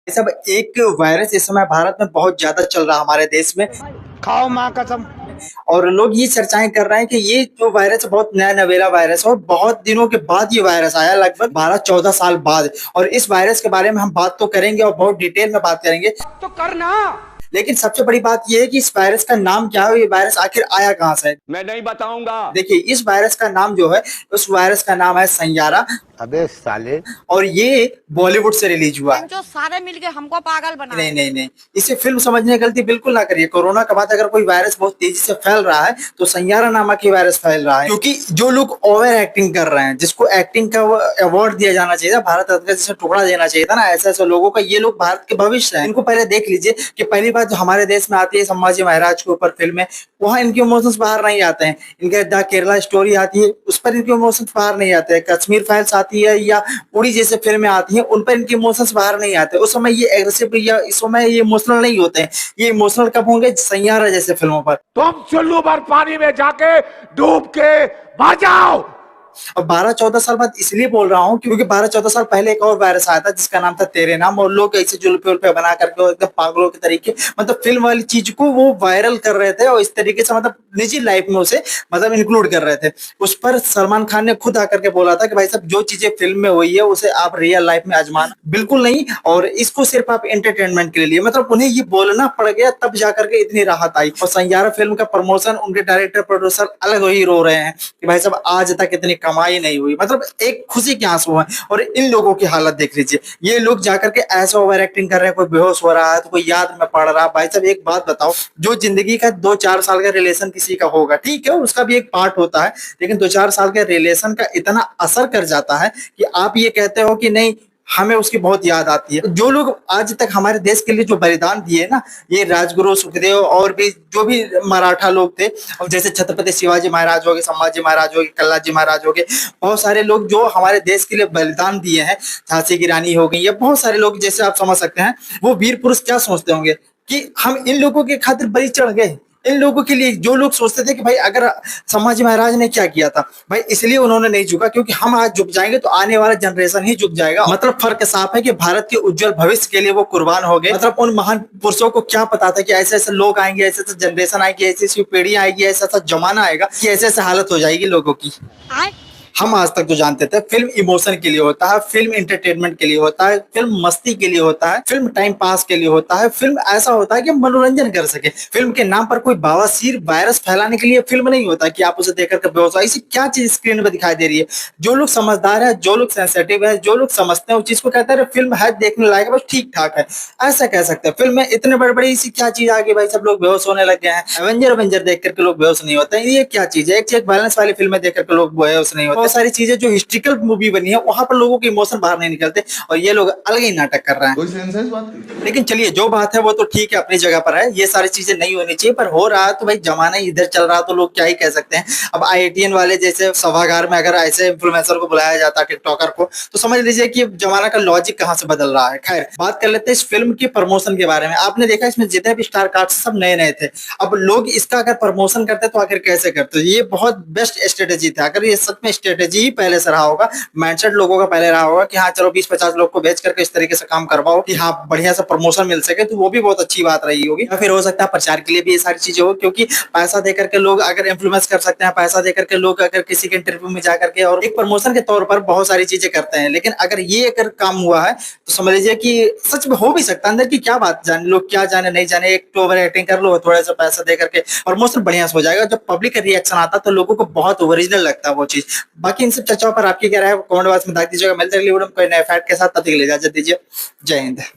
सब एक वायरस इस समय भारत में बहुत ज्यादा चल रहा है हमारे देश में। खाओ माँ कसम। और लोग ये चर्चाएं कर रहे हैं कि ये जो वायरस है बहुत नया नवेला वायरस है और बहुत दिनों के बाद ये वायरस आया, लगभग 12-14 साल बाद। और इस वायरस के बारे में हम बात तो करेंगे और बहुत डिटेल में बात करेंगे। तो करना। लेकिन सबसे बड़ी बात ये है कि इस वायरस का नाम क्या है, ये वायरस आखिर आया कहाँ से है। मैं नहीं बताऊंगा। देखिए, इस वायरस का नाम जो है, उस वायरस का नाम है सैयारा। अबे साले। और ये बॉलीवुड से रिलीज हुआ है। जो सारे मिलके हमको पागल बना नहीं नहीं नहीं, इसे फिल्म समझने की गलती बिल्कुल ना करिए। कोरोना के बाद अगर कोई वायरस बहुत तेजी से फैल रहा है तो सैयारा नामक ही वायरस फैल रहा है। क्योंकि जो लोग ओवर एक्टिंग कर रहे हैं, जिसको एक्टिंग का अवार्ड दिया जाना चाहिए था, भारत रत्न का जैसे टुकड़ा देना चाहिए था ना, ऐसे ऐसे लोगों का, ये लोग भारत के भविष्य है। इनको पहले देख लीजिए कि पहली बात जो हमारे देश में आती है संभाजी महाराज के ऊपर फिल्म है, वहाँ इनके इमोशंस बाहर नहीं आते हैं। इनके द केरला स्टोरी आती है, उस पर इनके इमोशंस बाहर नहीं आते हैं। कश्मीर फाइल्स आती है या उड़ी जैसे फिल्में आती हैं, उन पर इनके इमोशंस बाहर नहीं आते। उस समय ये एग्रेसिव या इस समय ये इमोशनल नहीं होते हैं। ये इमोशनल कब होंगे? सैयारा जैसे फिल्मों पर। तुम चुल्लू भर पानी में जाके डूब के मर जाओ। और 12-14 साल बाद इसलिए बोल रहा हूँ क्योंकि 12-14 साल पहले एक और वायरस आया था जिसका नाम था तेरे नाम। और लोग ऐसे जुल्फे उल्फे बना करके एकदम पागलों के तरीके, मतलब फिल्म वाली चीज को वो वायरल कर रहे थे और इस तरीके से मतलब निजी लाइफ में उसे मतलब इंक्लूड कर रहे थे। उस पर सलमान खान ने खुद आकर के बोला था कि भाई साहब, जो चीजें फिल्म में हुई है उसे आप रियल लाइफ में आजमाना बिल्कुल नहीं, और इसको सिर्फ आप एंटरटेनमेंट के लिए, मतलब उन्हें ये बोलना पड़ गया, तब जाकर के इतनी राहत आई। और सैयारा फिल्म का प्रमोशन उनके डायरेक्टर प्रोड्यूसर अलग ही रो रहे हैं कि भाई साहब, आज तक इतनी कमाई नहीं हुई। मतलब एक खुशी के आंसू हैं। और इन लोगों की हालत देख लीजिए, ये लोग जाकर के ऐसा ओवर एक्टिंग कर रहे हैं, कोई बेहोश हो रहा है तो कोई याद में पड़ रहा है। भाई साहब, एक बात बताओ, जो जिंदगी का 2-4 साल का रिलेशन किसी का होगा, ठीक है, उसका भी एक पार्ट होता है, लेकिन 2-4 साल के रिलेशन का इतना असर कर जाता है कि आप ये कहते हो कि नहीं, हमें उसकी बहुत याद आती है। जो लोग आज तक हमारे देश के लिए जो बलिदान दिए ना, ये राजगुरु सुखदेव और भी जो भी मराठा लोग थे, और जैसे छत्रपति शिवाजी महाराज हो गए, संभाजी महाराज हो गए, कल्लाजी महाराज हो गए, बहुत सारे लोग जो हमारे देश के लिए बलिदान दिए हैं, झांसी की रानी हो गई, या बहुत सारे लोग जैसे आप समझ सकते हैं, वो वीर पुरुष क्या सोचते होंगे कि हम इन लोगों के खातिर बलि चढ़ गए। इन लोगों के लिए जो लोग सोचते थे कि भाई अगर संभाजी महाराज ने क्या किया था, भाई इसलिए उन्होंने नहीं झुका, क्योंकि हम आज झुक जाएंगे तो आने वाला जनरेशन ही झुक जाएगा। मतलब फर्क साफ है कि भारत के उज्जवल भविष्य के लिए वो कुर्बान हो गए। मतलब उन महान पुरुषों को क्या पता था कि ऐसे ऐसे लोग आएंगे, ऐसे ऐसे जनरेशन आएगी, ऐसी ऐसी पीढ़ी आएगी, ऐसा ऐसा जमाना आएगा कि ऐसे ऐसे हालत हो जाएगी लोगों की। हम आज तक जो जानते थे, फिल्म इमोशन के लिए होता है, फिल्म एंटरटेनमेंट के लिए होता है, फिल्म मस्ती के लिए होता है, फिल्म टाइम पास के लिए होता है, फिल्म ऐसा होता है कि मनोरंजन कर सके। फिल्म के नाम पर कोई बवासीर वायरस फैलाने के लिए फिल्म नहीं होता कि आप उसे देखकर के बेहोश हो। ऐसी क्या चीज स्क्रीन पर दिखाई दे रही है? जो लोग समझदार है, जो लोग सेंसिटिव है, जो लोग समझते हैं उस चीज को कहते हैं फिल्म है, देखने लायक, बस ठीक ठाक है, ऐसा कह सकते हैं। फिल्म में इतने बड़े बड़ी सी क्या चीज आ गई भाई, सब लोग बेहोश होने लग गए हैं। एवेंजर देख करके लोग बेहोश नहीं होते, ये क्या चीज है? एक वायलेंस वाली फिल्में देख करके लोग बेहोश नहीं होते। बहुत सारी चीजें जो हिस्ट्रिकल मूवी बनी है, वहां पर लोगों के इमोशन बाहर नहीं निकलते, और ये लोग अलग ही नाटक कर रहे हैं। कोई सेंस है इस बात की? लेकिन चलिए, जो बात है वो तो ठीक है, अपनी जगह पर है, ये सारी चीजें नहीं होनी चाहिए, पर हो रहा है तो भाई जमाना इधर चल रहा, तो लोग क्या ही कह सकते हैं। अब IITN वाले जैसे सभागार में अगर ऐसे इन्फ्लुएंसर को बुलाया जाता, टिकटॉकर को, तो समझ लीजिए कि जमाना का लॉजिक कहाँ से बदल रहा है। खैर, बात कर लेते हैं इस फिल्म के प्रमोशन के बारे में। आपने देखा इसमें जितने भी स्टार कास्ट सब नए नए थे। अब लोग इसका अगर प्रमोशन करते तो आखिर कैसे करते? ये बहुत बेस्ट स्ट्रेटेजी था। अगर ये सच में स्ट्रेटेजी ही पहले से रहा होगा, माइंडसेट लोगों का पहले रहा होगा कि हाँ चलो 20-50 लोग को भेज करके इस तरीके से काम करवाओ कि हाँ बढ़िया सा प्रमोशन मिल सके, तो वो भी बहुत अच्छी बात रही होगी। या फिर हो सकता है प्रचार के लिए भी ये सारी चीजें हो, क्योंकि पैसा देकर के लोग अगर इन्फ्लुएंस कर सकते हैं, पैसा देकर के लोग अगर किसी के इंटरव्यू में जाकर के और एक प्रमोशन के तौर पर बहुत सारी चीजें करते हैं। लेकिन अगर ये अगर काम हुआ है तो समझ लीजिए कि सच में हो भी सकता है। अंदर की क्या बात जाने, लोग क्या जाने नहीं जाने, एक तो ओवर एक्टिंग कर लो, थोड़ा सा पैसा दे करके प्रमोशन बढ़िया से हो जाएगा। जब पब्लिक का रिएक्शन आता है तो लोगों को बहुत ओरिजिनल लगता है वो चीज। बाकी इन सब चर्चाओं पर आपकी क्या राय है, कमेंट बॉक्स में बता दीजिएगा। मिलते हैं अगली वीडियो में कोई नए फैक्ट के साथ, तब तक के लिए इजाजत दीजिए। जय हिंद।